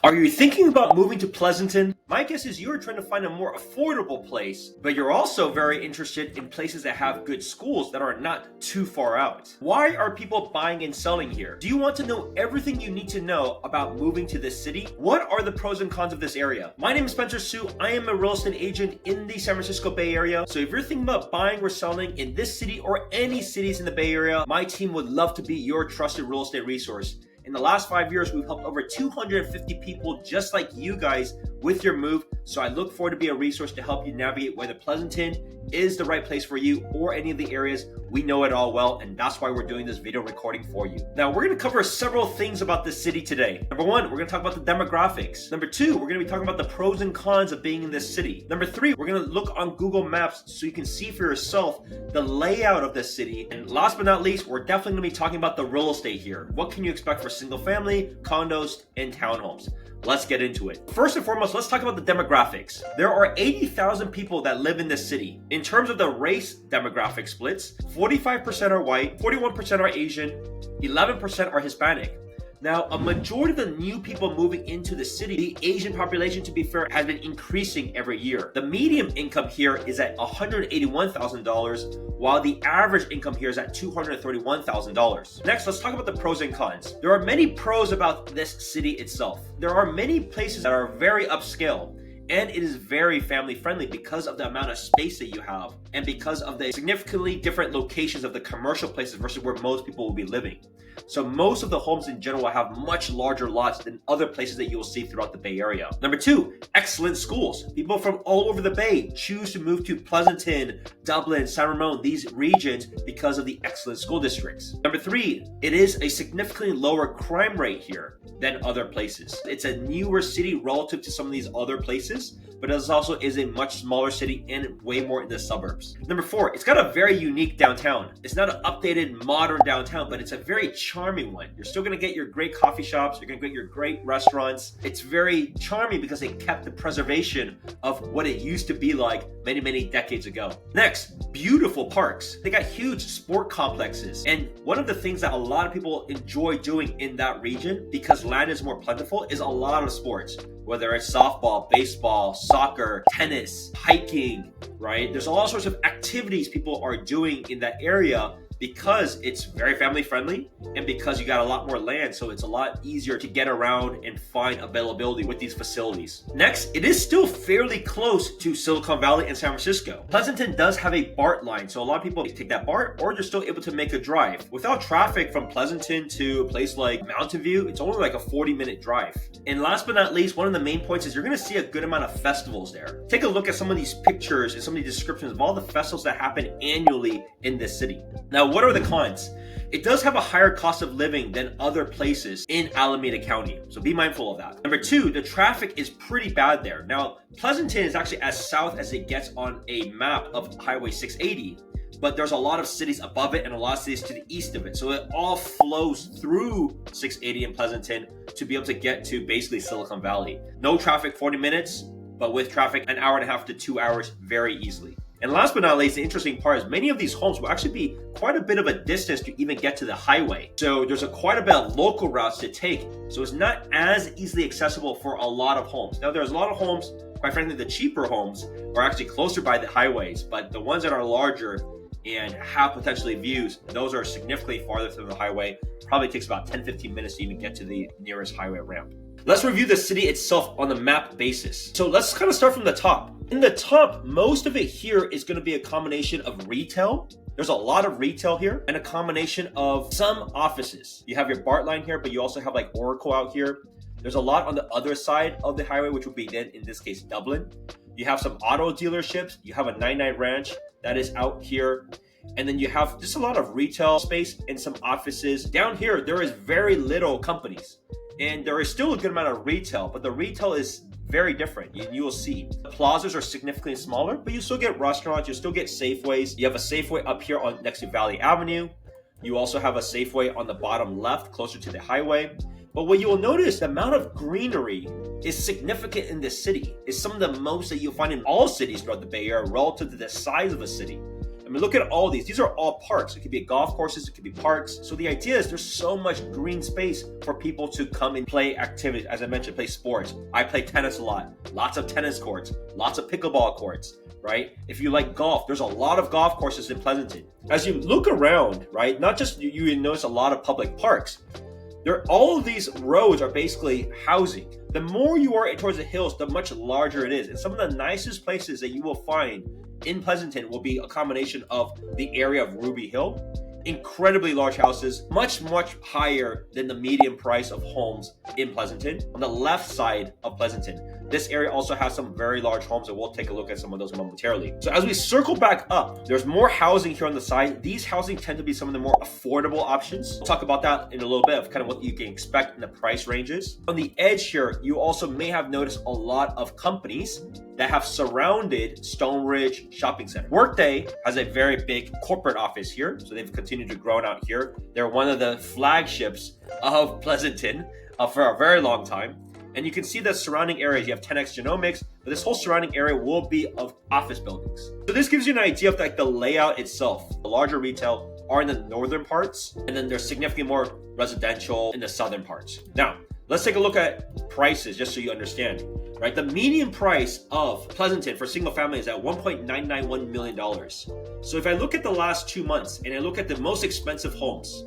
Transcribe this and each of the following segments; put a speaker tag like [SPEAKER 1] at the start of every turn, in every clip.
[SPEAKER 1] Are you thinking about moving to Pleasanton? My guess is you're trying to find a more affordable place, but you're also very interested in places that have good schools that are not too far out. Why are people buying and selling here? Do you want to know everything you need to know about moving to this city? What are the pros and cons of this area? My name is Spencer Hsu. I am a real estate agent in the San Francisco Bay Area. So if you're thinking about buying or selling in this city or any cities in the Bay Area, my team would love to be your trusted real estate resource. In the last 5 years, we've helped over 250 people just like you guys with your move. So I look forward to be a resource to help you navigate whether Pleasanton is the right place for you or any of the areas. We know it all well, and that's why we're doing this video recording for you. Now, we're going to cover several things about this city today. Number one, we're going to talk about the demographics. Number two, we're going to be talking about the pros and cons of being in this city. Number three, we're going to look on Google Maps so you can see for yourself the layout of this city. And last but not least, we're definitely going to be talking about the real estate here. What can you expect for single family, condos, and townhomes? Let's get into it. First and foremost, let's talk about the demographics. There are 80,000 people that live in this city. In terms of the race demographic splits, 45% are white, 41% are Asian, 11% are Hispanic. Now, a majority of the new people moving into the city, the Asian population, to be fair, has been increasing every year. The median income here is at $181,000, while the average income here is at $231,000. Next, let's talk about the pros and cons. There are many pros about this city itself. There are many places that are very upscale, and it is very family friendly because of the amount of space that you have and because of the significantly different locations of the commercial places versus where most people will be living. So most of the homes in general have much larger lots than other places that you will see throughout the Bay Area. Number two, excellent schools. People from all over the Bay choose to move to Pleasanton, Dublin, San Ramon, these regions because of the excellent school districts. Number three, it is a significantly lower crime rate here than other places. It's a newer city relative to some of these other places, but it also is a much smaller city and way more in the suburbs. Number four, it's got a very unique downtown. It's not an updated modern downtown, but it's a very charming one. You're still gonna get your great coffee shops, you're gonna get your great restaurants. It's very charming because they kept the preservation of what it used to be like many, many decades ago. Next, beautiful parks. They got huge sport complexes. And one of the things that a lot of people enjoy doing in that region, because land is more plentiful, is a lot of sports. Whether it's softball, baseball, soccer, tennis, hiking, right? There's all sorts of activities people are doing in that area because it's very family friendly and because you got a lot more land, so it's a lot easier to get around and find availability with these facilities. Next, it is still fairly close to Silicon Valley and San Francisco. Pleasanton does have a BART line, so a lot of people take that BART or they're still able to make a drive. Without traffic from Pleasanton to a place like Mountain View, it's only like a 40-minute drive. And last but not least, one of the main points is you're gonna see a good amount of festivals there. Take a look at some of these pictures and some of these descriptions of all the festivals that happen annually in this city. Now, what are the cons? It does have a higher cost of living than other places in Alameda County, so be mindful of that. Number two, the traffic is pretty bad there. Now, Pleasanton is actually as south as it gets on a map of Highway 680, but there's a lot of cities above it and a lot of cities to the east of it. So it all flows through 680 in Pleasanton to be able to get to basically Silicon Valley. No traffic, 40 minutes, but with traffic, an hour and a half to 2 hours very easily. And last but not least, the interesting part is many of these homes will actually be quite a bit of a distance to even get to the highway. So there's quite a bit of local routes to take. So it's not as easily accessible for a lot of homes. Now, there's a lot of homes, quite frankly, the cheaper homes are actually closer by the highways, but the ones that are larger and have potentially views, those are significantly farther from the highway. Probably takes about 10-15 minutes to even get to the nearest highway ramp. Let's review the city itself on the map basis. So let's kind of start from the top. In the top, most of it here is going to be a combination of retail. There's a lot of retail here and a combination of some offices. You have your BART line here, but you also have like Oracle out here. There's a lot on the other side of the highway, which would be then, in this case, Dublin. You have some auto dealerships. You have a 99 Ranch that is out here. And then you have just a lot of retail space and some offices. Down here, there is very little companies. And there is still a good amount of retail, but the retail is very different. You will see the plazas are significantly smaller, but you still get restaurants, you still get Safeways. You have a Safeway up here on next to Valley Avenue. You also have a Safeway on the bottom left, closer to the highway. But what you will notice, the amount of greenery is significant in this city. It's some of the most that you'll find in all cities throughout the Bay Area relative to the size of a city. I mean, look at all these. These are all parks. It could be golf courses, it could be parks. So the idea is there's so much green space for people to come and play activities. As I mentioned, play sports. I play tennis a lot. Lots of tennis courts, lots of pickleball courts, right? If you like golf, there's a lot of golf courses in Pleasanton. As you look around, right, not just you notice a lot of public parks. All of these roads are basically housing. The more you are towards the hills, the much larger it is. And some of the nicest places that you will find in Pleasanton will be a combination of the area of Ruby Hill, incredibly large houses, much higher than the median price of homes in Pleasanton. On the left side of Pleasanton, this area also has some very large homes, and we'll take a look at some of those momentarily. So as we circle back up, there's more housing here on the side. These housing tend to be some of the more affordable options. We'll talk about that in a little bit of kind of what you can expect in the price ranges. On the edge here, you also may have noticed a lot of companies that have surrounded Stone Ridge Shopping Center. Workday has a very big corporate office here, so they've continued to grow out here. They're one of the flagships of Pleasanton for a very long time. And you can see the surrounding areas. You have 10X Genomics, but this whole surrounding area will be of office buildings. So this gives you an idea of like the layout itself. The larger retail are in the northern parts, and then there's significantly more residential in the southern parts. Now, let's take a look at prices just so you understand, right? The median price of Pleasanton for single family is at $1.991 million. So if I look at the last 2 months and I look at the most expensive homes,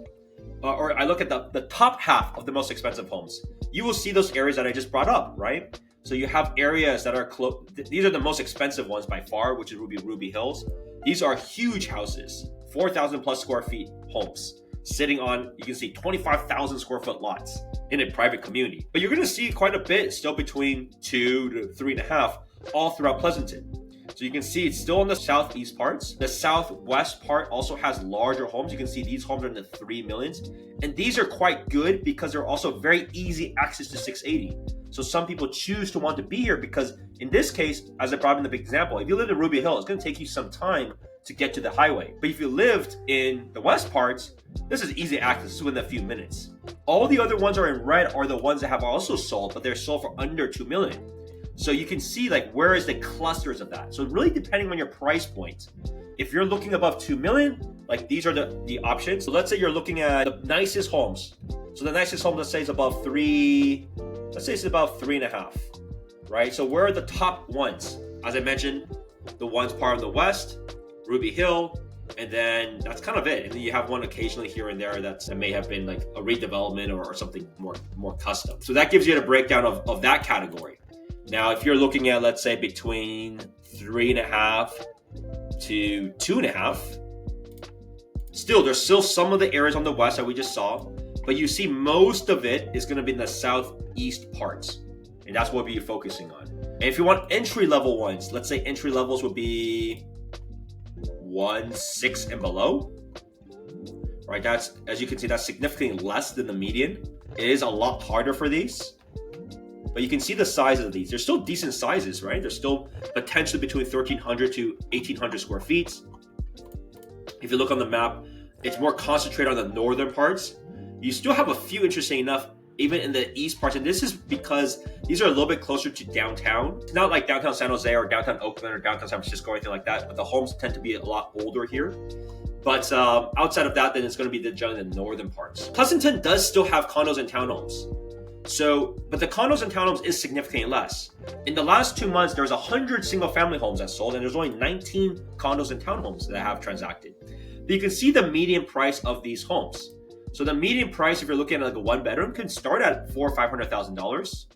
[SPEAKER 1] or I look at the top half of the most expensive homes, you will see those areas that I just brought up, right? So you have areas that are close. These are the most expensive ones by far, which is Ruby Hills. These are huge houses, 4,000 plus square feet homes, sitting on, you can see 25,000 square foot lots in a private community. But you're gonna see quite a bit still between 2 to 3.5 all throughout Pleasanton. So you can see it's still in the southeast parts. The southwest part also has larger homes. You can see these homes are in the 3 millions. And these are quite good because they're also very easy access to 680. So some people choose to want to be here because in this case, as I brought in the big example, if you live in Ruby Hill, it's gonna take you some time to get to the highway. But if you lived in the west parts, this is easy access within a few minutes. All the other ones are in red are the ones that have also sold, but they're sold for under 2 million. So you can see like where is the clusters of that. So really depending on your price point, if you're looking above 2 million, like these are the options. So let's say you're looking at the nicest homes. So the nicest home, let's say is above 3, let's say it's about 3.5, right? So where are the top ones? As I mentioned, the ones part of the west, Ruby Hill, and then that's kind of it. And then you have one occasionally here and there that may have been like a redevelopment or something more custom. So that gives you a breakdown of that category. Now, if you're looking at, let's say, between 3.5 to 2.5, there's still some of the areas on the west that we just saw, but you see most of it is going to be in the southeast parts, and that's what we're focusing on. And if you want entry-level ones, let's say entry levels would be 1.6 and below, right? That's, as you can see, that's significantly less than the median. It is a lot harder for these. But you can see the size of these. They're still decent sizes, right? They're still potentially between 1,300 to 1,800 square feet. If you look on the map, it's more concentrated on the northern parts. You still have a few, interesting enough, even in the east parts. And this is because these are a little bit closer to downtown. It's not like downtown San Jose or downtown Oakland or downtown San Francisco or anything like that, but the homes tend to be a lot older here. But outside of that, then it's going to be generally the northern parts. Pleasanton does still have condos and townhomes. But the condos and townhomes is significantly less. In the last 2 months, there's 100 single family homes that sold, and there's only 19 condos and townhomes that have transacted. But you can see the median price of these homes. So the median price, if you're looking at like a 1-bedroom, can start at $400,000 or $500,000.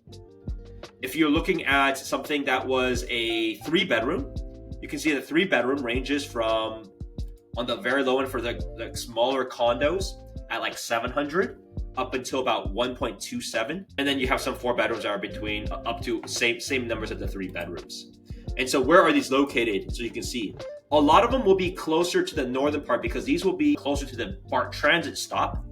[SPEAKER 1] If you're looking at something that was a 3-bedroom, you can see the 3-bedroom ranges from, on the very low end for the smaller condos, at like 700 up until about 1.27, and then you have some 4-bedrooms that are between up to same numbers as the 3 bedrooms. And so where are these located? So you can see a lot of them will be closer to the northern part because these will be closer to the BART transit stop.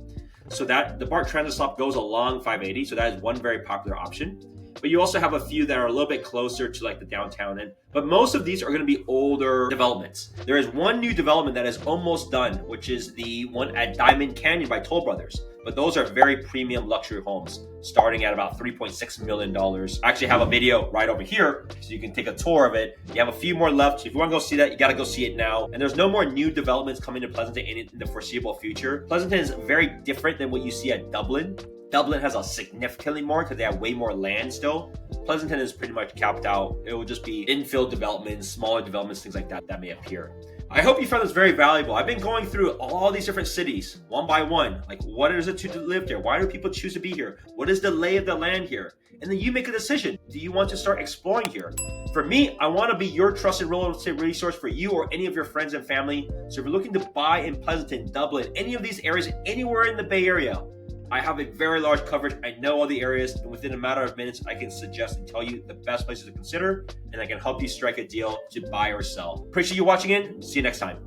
[SPEAKER 1] So that the BART transit stop goes along 580, so that is one very popular option. but you also have a few that are a little bit closer to like the downtown end. But most of these are going to be older developments. There is one new development that is almost done, which is the one at Diamond Canyon by Toll Brothers. But those are very premium luxury homes, starting at about $3.6 million. I actually have a video right over here, so you can take a tour of it. You have a few more left. If you want to go see that, you got to go see it now. And there's no more new developments coming to Pleasanton in the foreseeable future. Pleasanton is very different than what you see at Dublin. Dublin has a significantly more because they have way more land still. Pleasanton is pretty much capped out. It will just be infill developments, smaller developments, things like that may appear. I hope you found this very valuable. I've been going through all these different cities one by one. Like, what is it to live here? Why do people choose to be here? What is the lay of the land here? And then you make a decision. Do you want to start exploring here? For me, I want to be your trusted real estate resource for you or any of your friends and family. So if you're looking to buy in Pleasanton, Dublin, any of these areas, anywhere in the Bay Area, I have a very large coverage. I know all the areas, and within a matter of minutes, I can suggest and tell you the best places to consider, and I can help you strike a deal to buy or sell. Appreciate you watching in. See you next time.